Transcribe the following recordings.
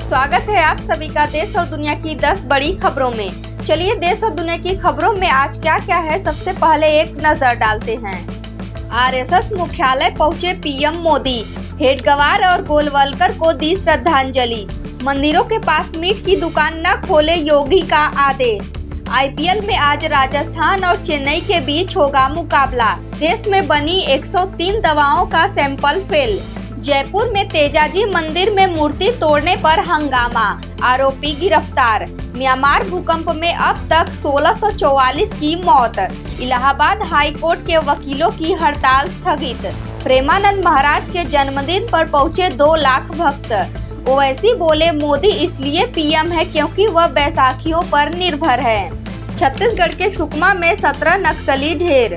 स्वागत है आप सभी का देश और दुनिया की 10 बड़ी खबरों में। चलिए देश और दुनिया की खबरों में आज क्या क्या है, सबसे पहले एक नजर डालते हैं। आरएसएस मुख्यालय पहुंचे पीएम मोदी, हेडगेवार और गोलवलकर को दी श्रद्धांजलि। मंदिरों के पास मीट की दुकान न खोले, योगी का आदेश। आईपीएल में आज राजस्थान और चेन्नई के बीच होगा मुकाबला। देश में बनी 103 दवाओं का सैंपल फेल। जयपुर में तेजाजी मंदिर में मूर्ति तोड़ने पर हंगामा, आरोपी गिरफ्तार। म्यांमार भूकंप में अब तक 1644 की मौत। इलाहाबाद हाई कोर्ट के वकीलों की हड़ताल स्थगित। प्रेमानंद महाराज के जन्मदिन पर पहुंचे 2 लाख भक्त। ओवैसी बोले मोदी इसलिए पीएम है क्योंकि वह बैसाखियों पर निर्भर है। छत्तीसगढ़ के सुकमा में 17 नक्सली ढेर।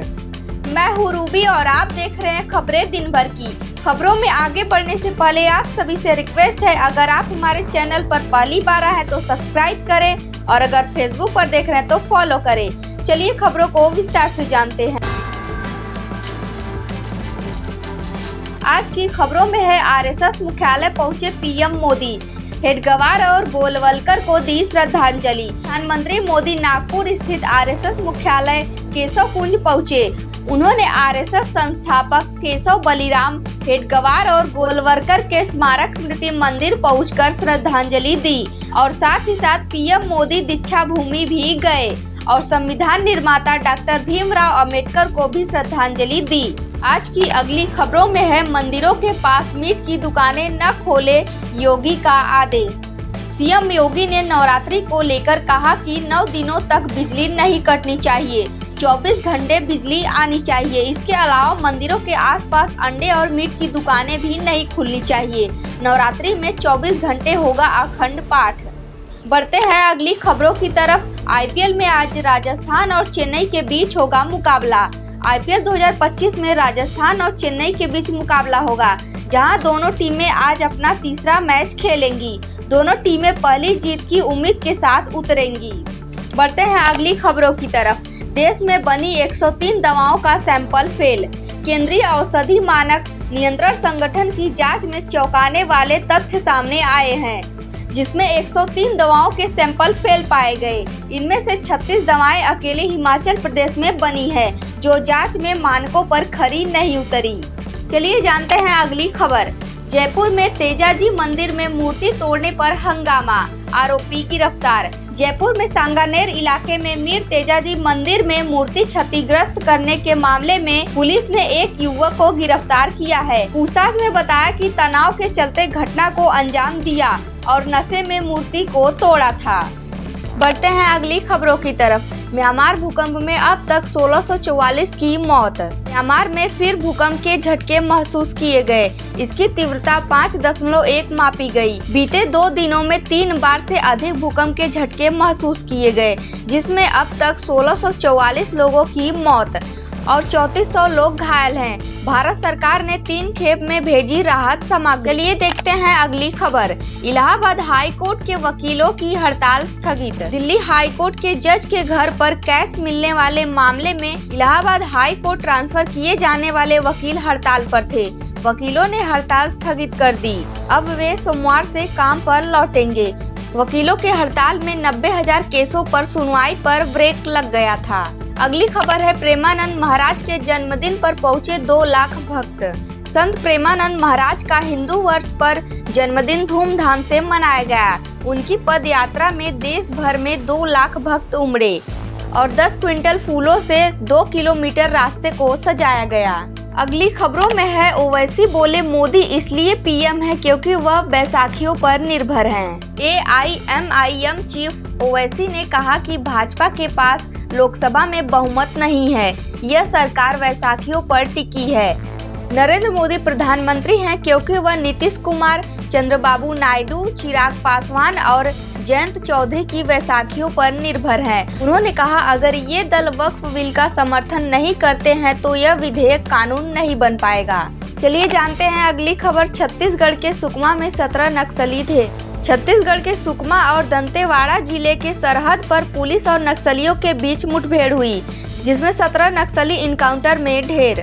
मैं हूँ रूबी और आप देख रहे हैं खबरें दिन भर की। खबरों में आगे बढ़ने से पहले आप सभी से रिक्वेस्ट है, अगर आप हमारे चैनल पर पहली बार आए हैं तो सब्सक्राइब करें और अगर फेसबुक पर देख रहे हैं तो फॉलो करें। चलिए खबरों को विस्तार से जानते हैं। आज की खबरों में है आरएसएस मुख्यालय पहुंचे पीएम मोदी, हेडगेवार और गोलवलकर को दी श्रद्धांजलि। प्रधानमंत्री मोदी नागपुर स्थित आरएसएस मुख्यालय केशव कुंज पहुंचे। उन्होंने आरएसएस संस्थापक केशव बलिराम हेडगेवार और गोलवलकर के स्मारक स्मृति मंदिर पहुंचकर श्रद्धांजलि दी और साथ ही साथ पीएम मोदी दीक्षा भूमि भी गए और संविधान निर्माता डॉक्टर भीमराव अंबेडकर को भी श्रद्धांजलि दी। आज की अगली खबरों में है मंदिरों के पास मीट की दुकानें न खोले, योगी का आदेश। सीएम योगी ने नवरात्रि को लेकर कहा कि 9 दिनों तक बिजली नहीं कटनी चाहिए, 24 घंटे बिजली आनी चाहिए। इसके अलावा मंदिरों के आसपास अंडे और मीट की दुकानें भी नहीं खुलनी चाहिए। नवरात्रि में 24 घंटे होगा अखंड पाठ। बढ़ते हैं अगली खबरों की तरफ। आईपीएल में आज राजस्थान और चेन्नई के बीच होगा मुकाबला। आईपीएल 2025 में राजस्थान और चेन्नई के बीच मुकाबला होगा, जहां दोनों टीमें आज अपना तीसरा मैच खेलेंगी। दोनों टीमें पहली जीत की उम्मीद के साथ उतरेंगी। बढ़ते हैं अगली खबरों की तरफ। देश में बनी 103 दवाओं का सैंपल फेल। केंद्रीय औषधि मानक नियंत्रण संगठन की जांच में चौंकाने वाले तथ्य सामने आए हैं, जिसमें 103 दवाओं के सैंपल फेल पाए गए। इनमें से 36 दवाएं अकेले हिमाचल प्रदेश में बनी है, जो जांच में मानकों पर खरी नहीं उतरी। चलिए जानते हैं अगली खबर। जयपुर में तेजाजी मंदिर में मूर्ति तोड़ने पर हंगामा, आरोपी गिरफ्तार। जयपुर में सांगानेर इलाके में मीर तेजाजी मंदिर में मूर्ति क्षतिग्रस्त करने के मामले में पुलिस ने एक युवक को गिरफ्तार किया है। पूछताछ में बताया कि तनाव के चलते घटना को अंजाम दिया और नशे में मूर्ति को तोड़ा था। बढ़ते हैं अगली खबरों की तरफ। म्यांमार भूकंप में अब तक 1644 की मौत। म्यांमार में फिर भूकंप के झटके महसूस किए गए। इसकी तीव्रता 5.1 मापी गई। बीते 2 दिनों में 3 बार से अधिक भूकंप के झटके महसूस किए गए, जिसमें अब तक 1644 लोगों की मौत और 3400 लोग घायल हैं। भारत सरकार ने 3 खेप में भेजी राहत सामग्री। चलिए देखते हैं अगली खबर। इलाहाबाद हाई कोर्ट के वकीलों की हड़ताल स्थगित। दिल्ली हाई कोर्ट के जज के घर पर कैश मिलने वाले मामले में इलाहाबाद हाई कोर्ट ट्रांसफर किए जाने वाले वकील हड़ताल पर थे। वकीलों ने हड़ताल स्थगित कर दी। अब वे सोमवार से काम पर लौटेंगे। वकीलों के हड़ताल में 90,000 केसों पर सुनवाई पर ब्रेक लग गया था। अगली खबर है प्रेमानंद महाराज के जन्मदिन पर पहुंचे 2 लाख भक्त। संत प्रेमानंद महाराज का हिंदू वर्ष पर जन्मदिन धूमधाम से मनाया गया। उनकी पद यात्रा में देश भर में 2 लाख भक्त उमड़े और 10 क्विंटल फूलों से 2 किलोमीटर रास्ते को सजाया गया। अगली खबरों में है ओवैसी बोले मोदी इसलिए पीएम है क्योंकि वह बैसाखियों पर निर्भर हैं। एआईएमआईएम चीफ ओवैसी ने कहा कि भाजपा के पास लोकसभा में बहुमत नहीं है, यह सरकार बैसाखियों पर टिकी है। नरेंद्र मोदी प्रधानमंत्री हैं क्योंकि वह नीतीश कुमार, चंद्रबाबू नायडू, चिराग पासवान और जयंत चौधरी की बैसाखियों पर निर्भर है। उन्होंने कहा अगर ये दल वक्फ बिल का समर्थन नहीं करते हैं तो यह विधेयक कानून नहीं बन पाएगा। चलिए जानते हैं अगली खबर। छत्तीसगढ़ के सुकमा में 17 नक्सली ढेर। छत्तीसगढ़ के सुकमा और दंतेवाड़ा जिले के सरहद पर पुलिस और नक्सलियों के बीच मुठभेड़ हुई, जिसमें 17 नक्सली इनकाउंटर में ढेर।